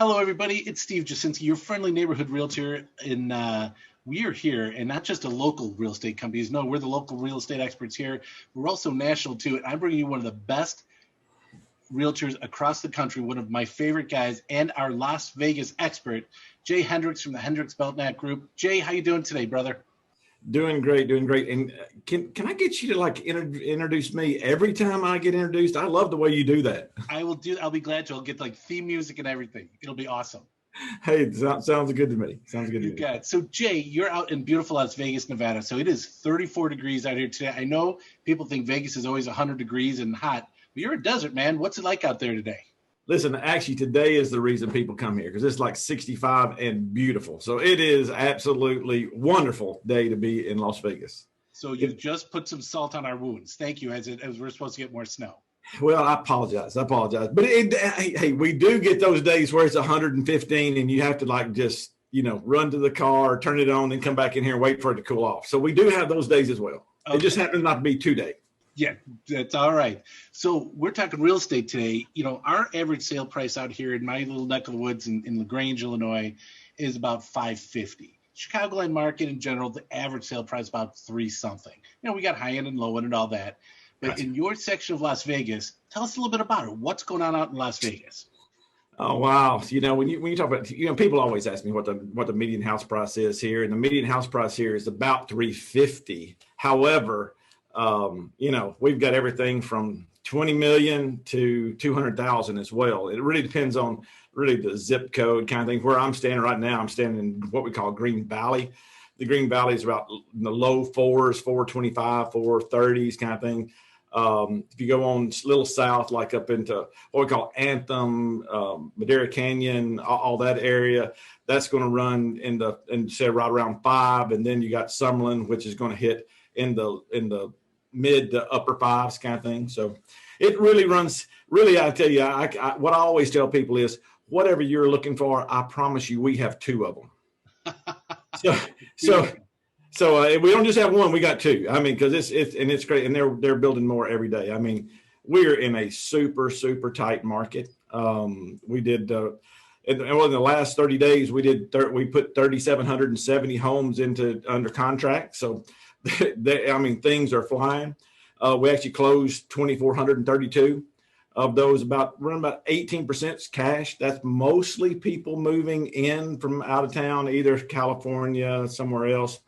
Hello, everybody. It's Steve Jasinski, your friendly neighborhood realtor. We are here, and not just a local real estate companies. No, we're the local real estate experts here. We're also national too. And I'm bringing you one of the best realtors across the country, one of my favorite guys, and our Las Vegas expert, Jay Hendrix from the Hendrix Belknap Group. Jay, how you doing today, brother? Doing great, doing great. And can I get you to introduce me every time I get introduced? I love the way you do that. I'll be glad to. I'll get like theme music and everything. It'll be awesome. Hey, sounds good to me. Sounds good to me. You got it. So Jay, you're out in beautiful Las Vegas, Nevada. So it is 34 degrees out here today. I know people think Vegas is always 100 degrees and hot, but you're a desert, man. What's it like out there today? Listen, actually, today is the reason people come here because it's like 65 and beautiful. So it is absolutely wonderful day to be in Las Vegas. So you've just put some salt on our wounds. Thank you, as we're supposed to get more snow. Well, I apologize. But hey, we do get those days where it's 115 and you have to just run to the car, turn it on, and come back in here and wait for it to cool off. So we do have those days as well. Okay. It just happens not to be 2 days. Yeah, that's all right. So we're talking real estate today. Our average sale price out here in my little neck of the woods in LaGrange, Illinois, is about $550. Chicagoland market in general, the average sale price is about $3 something. We got high end and low end and all that. But in your section of Las Vegas, tell us a little bit about it. What's going on out in Las Vegas? Oh, wow. When you talk about, people always ask me what the median house price is here, and the median house price here is about $350. However, we've got everything from 20 million to 200,000 as well. It really depends on the zip code kind of thing. Where I'm standing right now, I'm standing in what we call Green Valley. The Green Valley is about in the low fours, 425, 430s kind of thing. If you go on a little south, like up into what we call Anthem, Madera Canyon, all that area, that's going to run say right around 5. And then you got Summerlin, which is going to hit in the mid to upper 5s kind of thing. So it really runs, I tell you, what I always tell people is whatever you're looking for, I promise you, we have 2 of them. So we don't just have 1, we got 2. I mean, cause it's great. And they're building more every day. I mean, we're in a super, super tight market. We did, in the last 30 days, we put 3,770 homes under contract. So things are flying. We actually closed 2,432 of those. Around about 18% cash. That's mostly people moving in from out of town, either California, somewhere else.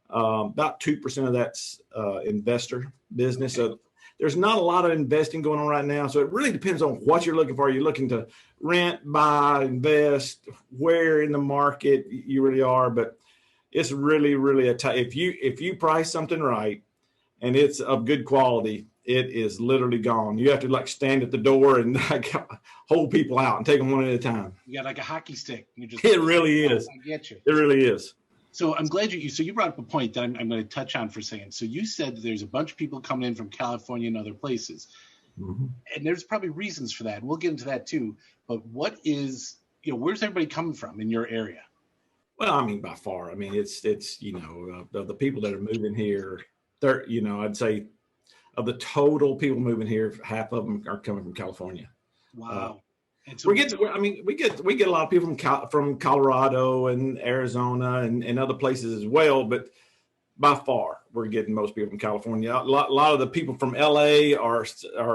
About 2% of that's investor business. So there's not a lot of investing going on right now. So it really depends on what you're looking for. You're looking to rent, buy, invest, where in the market you really are. But it's really, really if you price something right and it's of good quality, it is literally gone. You have to stand at the door and hold people out and take them one at a time. You got like a hockey stick. It really is. I get you. It really is. So I'm glad you brought up a point that I'm going to touch on for a second. So you said that there's a bunch of people coming in from California and other places. Mm-hmm. And there's probably reasons for that. And we'll get into that too. But where's everybody coming from in your area? Well, I mean, by far. I mean, it's the people that are moving here, I'd say of the total people moving here, half of them are coming from California. Wow. So we get a lot of people from Colorado and Arizona and other places as well, but by far we're getting most people from California. A lot of the people from LA are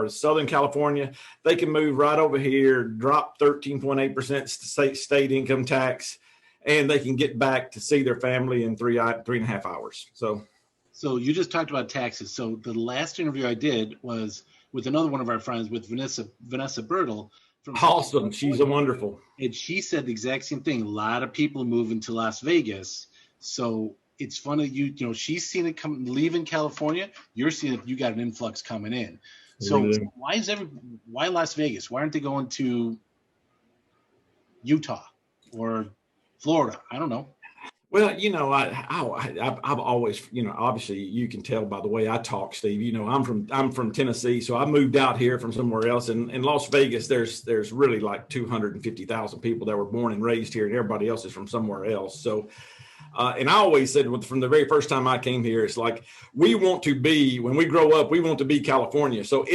Southern California. They can move right over here, drop 13.8% state income tax, and they can get back to see their family in 3.5 hours. So you just talked about taxes. So the last interview I did was with another one of our friends, with Vanessa Bertle. Awesome. She's wonderful. And she said the exact same thing. A lot of people moving to Las Vegas. So it's funny, she's seen it leaving California. You're seeing it, you got an influx coming in. So really? Why Las Vegas? Why aren't they going to Utah or Florida? I don't know. Well, I've always, obviously you can tell by the way I talk, Steve. I'm from Tennessee, so I moved out here from somewhere else. And in Las Vegas, there's really like 250,000 people that were born and raised here, and everybody else is from somewhere else. So And I always said from the very first time I came here, it's like we want to be, when we grow up, we want to be California. So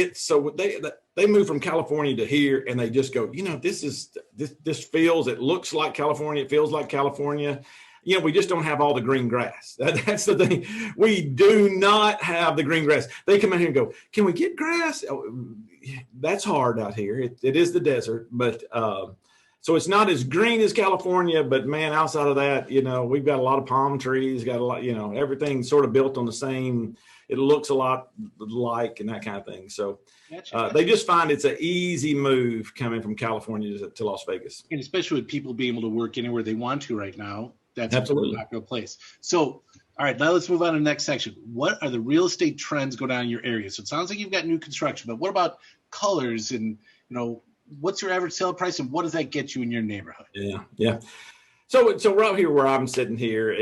they move from California to here, and they just go, this feels, it looks like California, it feels like California. We just don't have all the green grass. That's the thing. We do not have the green grass. They come out here and go, can we get grass? That's hard out here. It is the desert, but so it's not as green as California, but man, outside of that, we've got a lot of palm trees, got a lot, everything sort of built on the same, it looks a lot like, and that kind of thing. So they just find it's an easy move coming from California to Las Vegas. And especially with people being able to work anywhere they want to right now, that's absolutely a popular place. So, all right, now let's move on to the next section. What are the real estate trends going on in your area? So it sounds like you've got new construction, but what about colors and, what's your average sale price and what does that get you in your neighborhood? Yeah. So right here where I'm sitting here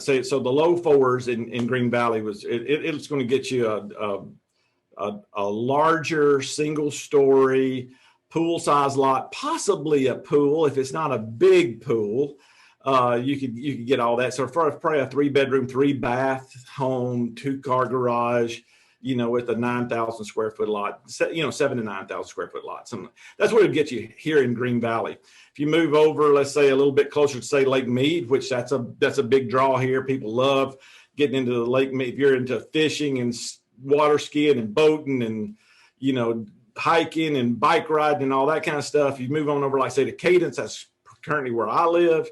so the low fours in Green Valley it's going to get you a larger single story pool size lot, possibly a pool. If it's not a big pool, you could get all that. So for probably a 3-bedroom, 3-bath home, 2-car garage, with a 9,000 square foot lot, 7 to 9,000 square foot lot. That's what it'll get you here in Green Valley. If you move over, let's say a little bit closer to say Lake Mead, which that's a big draw here. People love getting into the Lake Mead. If you're into fishing and water skiing and boating and, hiking and bike riding and all that kind of stuff, you move on over, like say to Cadence, that's currently where I live.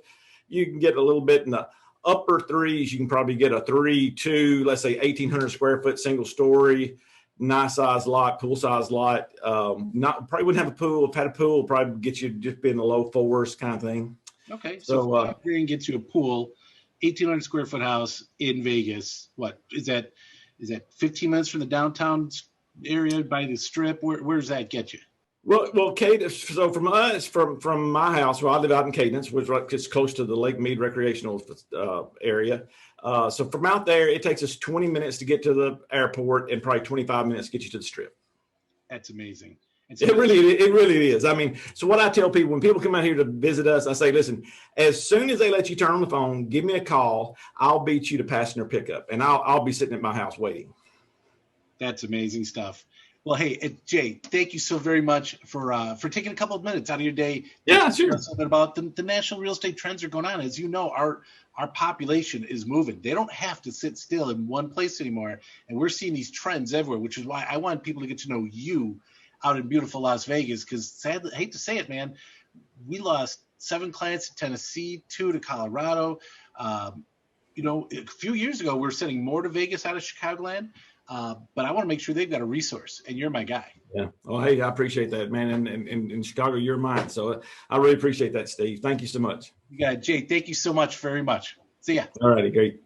You can get a little bit in the upper threes. You can probably get a 3-2, let's say 1,800 square foot single story, nice size lot, pool size lot. Probably wouldn't have a pool. If had a pool, probably get you just be in the low fours kind of thing. Okay, so here gets you a pool, 1,800 square foot house in Vegas. What is that? Is that 15 minutes from the downtown area by the Strip? Where does that get you? Well, Cadence. So from us, from my house, where I live out in Cadence, which is close to the Lake Mead recreational area. So from out there, it takes us 20 minutes to get to the airport, and probably 25 minutes to get you to the Strip. That's amazing. It really is. I mean, so what I tell people when people come out here to visit us, I say, listen, as soon as they let you turn on the phone, give me a call. I'll beat you to passenger pickup, and I'll be sitting at my house waiting. That's amazing stuff. Well, hey, Jay, thank you so very much for taking a couple of minutes out of your day. Yeah, sure. A little bit about the national real estate trends are going on. As you know, our population is moving. They don't have to sit still in one place anymore, and we're seeing these trends everywhere, which is why I want people to get to know you out in beautiful Las Vegas. Because sadly, I hate to say it, man, we lost 7 clients in Tennessee, 2 to Colorado. A few years ago, we were sending more to Vegas out of Chicagoland. But I want to make sure they've got a resource, and you're my guy. Yeah. Well, hey, I appreciate that, man. And in Chicago, you're mine. So I really appreciate that, Steve. Thank you so much. You got it, Jay. Thank you so much, very much. See ya. All righty, great.